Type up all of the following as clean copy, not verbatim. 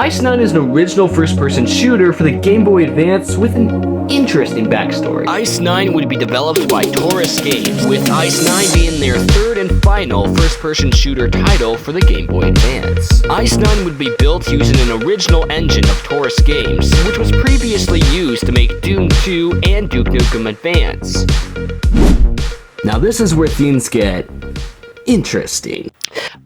Ice 9 is an original first-person shooter for the Game Boy Advance with an interesting backstory. Ice 9 would be developed by Taurus Games, with Ice 9 being their third and final first-person shooter title for the Game Boy Advance. Ice 9 would be built using an original engine of Taurus Games, which was previously used to make Doom 2 and Duke Nukem Advance. Now this is where things get interesting.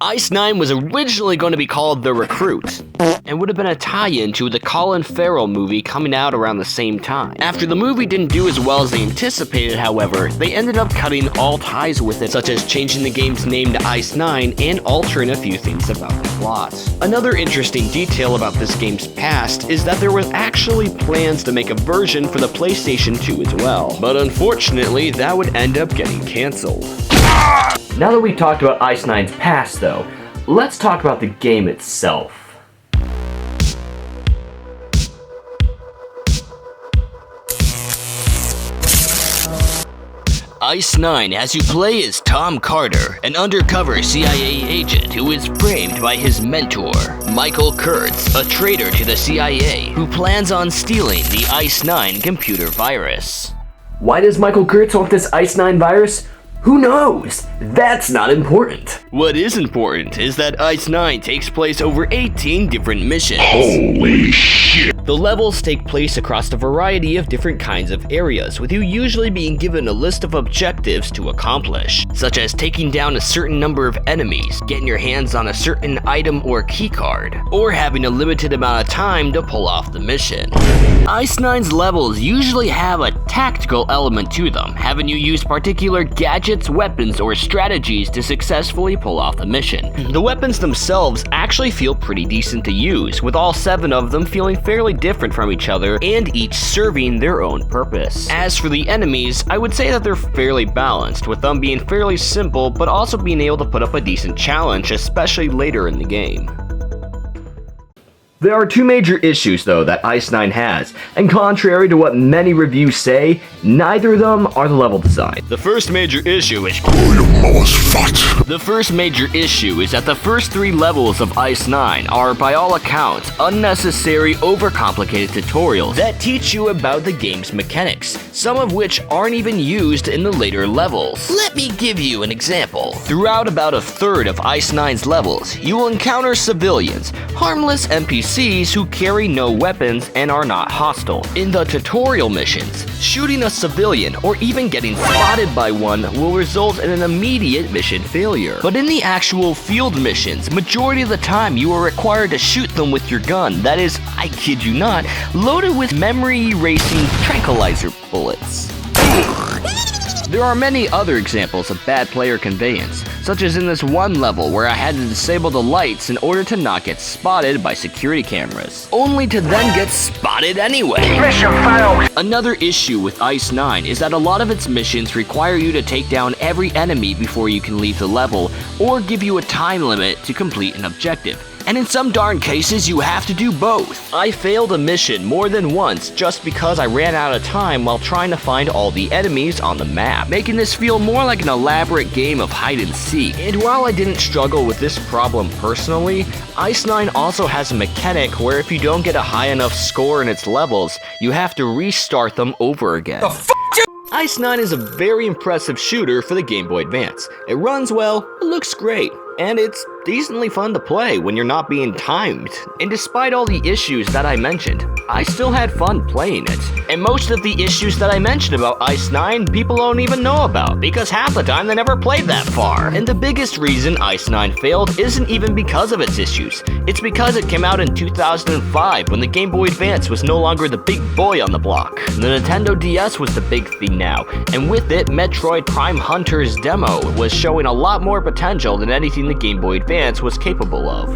Ice 9 was originally going to be called The Recruit, and would have been a tie-in to the Colin Farrell movie coming out around the same time. After the movie didn't do as well as they anticipated, however, they ended up cutting all ties with it, such as changing the game's name to Ice 9 and altering a few things about the plot. Another interesting detail about this game's past is that there were actually plans to make a version for the PlayStation 2 as well, but unfortunately that would end up getting cancelled. Now that we've talked about Ice 9's past though, let's talk about the game itself. Ice 9 has you play as Tom Carter, an undercover CIA agent who is framed by his mentor, Michael Kurtz, a traitor to the CIA who plans on stealing the Ice 9 computer virus. Why does Michael Kurtz want this Ice 9 virus? Who knows? That's not important. What is important is that Ice 9 takes place over 18 different missions. Holy shit! The levels take place across a variety of different kinds of areas, with you usually being given a list of objectives to accomplish, such as taking down a certain number of enemies, getting your hands on a certain item or keycard, or having a limited amount of time to pull off the mission. Ice 9's levels usually have a tactical element to them, having you use particular gadgets, weapons, or strategies to successfully pull off the mission. The weapons themselves actually feel pretty decent to use, with all 7 of them feeling fairly different from each other and each serving their own purpose. As for the enemies, I would say that they're fairly balanced, with them being fairly simple but also being able to put up a decent challenge, especially later in the game. There are 2 major issues though that Ice 9 has, and contrary to what many reviews say, neither of them are the level design. The first major issue is that the first 3 levels of Ice 9 are, by all accounts, unnecessary, overcomplicated tutorials that teach you about the game's mechanics, some of which aren't even used in the later levels. Let me give you an example. Throughout about a third of Ice 9's levels, you will encounter civilians, harmless NPCs who carry no weapons and are not hostile. In the tutorial missions, shooting a civilian or even getting spotted by one will result in an immediate mission failure. But in the actual field missions, majority of the time you are required to shoot them with your gun, that is, I kid you not, loaded with memory erasing tranquilizer bullets. There are many other examples of bad player conveyance, such as in this one level where I had to disable the lights in order to not get spotted by security cameras, only to then get spotted anyway. Mission failed! Another issue with Ice 9 is that a lot of its missions require you to take down every enemy before you can leave the level, or give you a time limit to complete an objective. And in some darn cases, you have to do both. I failed a mission more than once just because I ran out of time while trying to find all the enemies on the map, making this feel more like an elaborate game of hide and seek. And while I didn't struggle with this problem personally, Ice 9 also has a mechanic where if you don't get a high enough score in its levels, you have to restart them over again. Ice 9 is a very impressive shooter for the Game Boy Advance. It runs well, it looks great, and it's decently fun to play when you're not being timed. And despite all the issues that I mentioned, I still had fun playing it. And most of the issues that I mentioned about Ice 9, people don't even know about, because half the time they never played that far. And the biggest reason Ice 9 failed isn't even because of its issues. It's because it came out in 2005 when the Game Boy Advance was no longer the big boy on the block. The Nintendo DS was the big thing now, and with it, Metroid Prime Hunter's demo was showing a lot more potential than anything the Game Boy Advance was capable of.